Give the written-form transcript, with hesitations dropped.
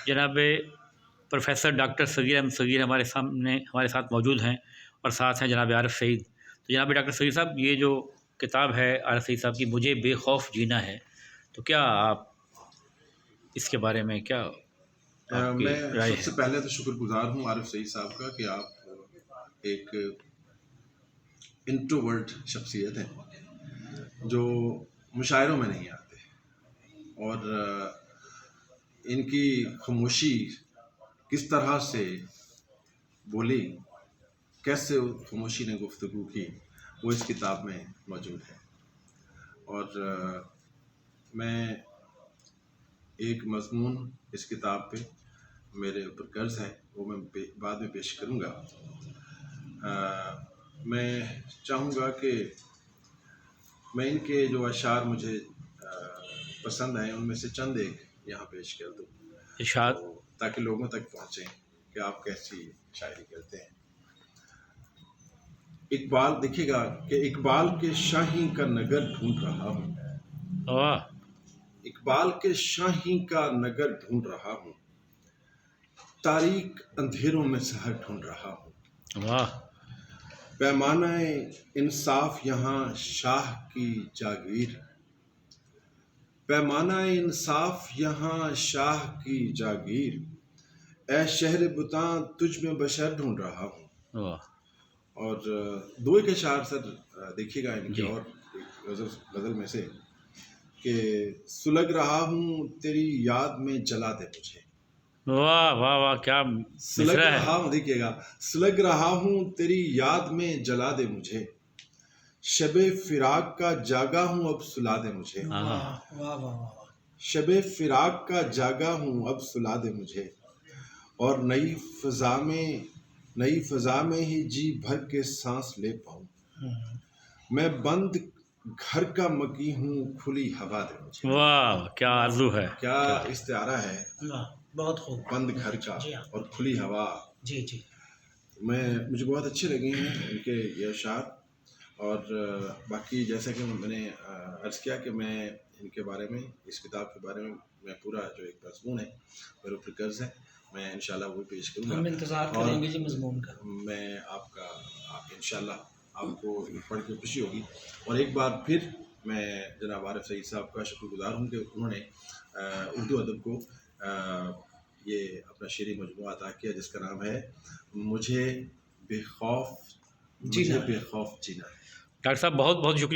जनाब professor doctor Sagir Ahmad Sagir हमारे साथ मौजूद हैं और साथ हैं जनाब आरिफ सईद। तो जनाब डॉक्टर सगीर साहब, ये जो किताब है आरिफ सईद साहब की, मुझे बेखौफ जीना है, तो क्या आप इसके बारे में क्या आपकी मैं राय सबसे है? पहले तो शुक्रगुजार हूँ आरिफ सईद साहब का कि आप एक इंट्रोवर्ट शख्सियत हैं जो मुशायरों में नहीं आते, और इनकी खामोशी किस तरह से बोली, कैसे उस खामोशी ने गुफ्तगू की, वो इस किताब में मौजूद है। और मैं एक मज़मून इस किताब पे मेरे ऊपर कर्ज है, वो मैं बाद में पेश करूँगा। मैं चाहूँगा कि मैं इनके जो अशार मुझे पसंद आए उनमें से चंद एक यहाँ पेश कर दूँ, इरशाद। तो ताकि लोगों तक पहुँचे कि आप कैसी शायरी करते हैं। इकबाल, देखिएगा कि इकबाल के शाही का नगर ढूंढ रहा हूँ, वाह इकबाल के शाही का नगर ढूंढ रहा हूँ, तारीक अंधेरों में शहर ढूंढ रहा हूँ। वाह। पैमानाए इंसाफ यहाँ शाह की जागीर, पैमानाए इंसाफ यहाँ शाह की जागीर, ऐ शहर बुतां तुझ में बशर ढूंढ रहा हूँ। वाह और दो एक अशार सर देखिएगा इनके, जी। और एक गज़ल में से कि सुलग रहा हूँ तेरी याद में जला दे मुझे, वाह वाह वाह, क्या सुलग मिसरा है। रहा हूँ, देखिएगा, सुलग रहा हूँ तेरी याद में जला दे मुझे, शबे फिराक का जागा हूँ अब सुला दे मुझे, हाँ। वाह वाह वाह। शबे फिराक का जागा हूँ अब सुला दे मुझे, और नई फजा में ही जी भर के सांस ले पाऊँ, मैं बंद घर का मकी हूँ खुली हवा दे मुझे। वाह, क्या आरज़ू है। क्या इस्तिआरा है, बहुत खूब। बंद घर का जी हाँ। और खुली हवा। जी जी। मुझे बहुत अच्छे लगे हैं उनके ये अशार। और बाकी जैसा कि मैंने अर्ज़ किया कि मैं इनके बारे में, इस किताब के बारे में, मैं पूरा जो एक मज़मून है मेरे ऊपर कर्ज है, मैं इंशाल्लाह वो पेश करूँगा। हम इंतज़ार करेंगे जी मज़मून का। मैं इंशाल्लाह आपको पढ़ के खुशी होगी। और एक बार फिर मैं जनाब आरिफ सईद साहब का शुक्रगुजार हूँ कि उन्होंने उर्दू अदब को ये अपना शेरी मजमूआ अता किया, जिसका नाम है मुझे बेखौफ जीना है। डॉक्टर साहब, बहुत बहुत शुक्रिया।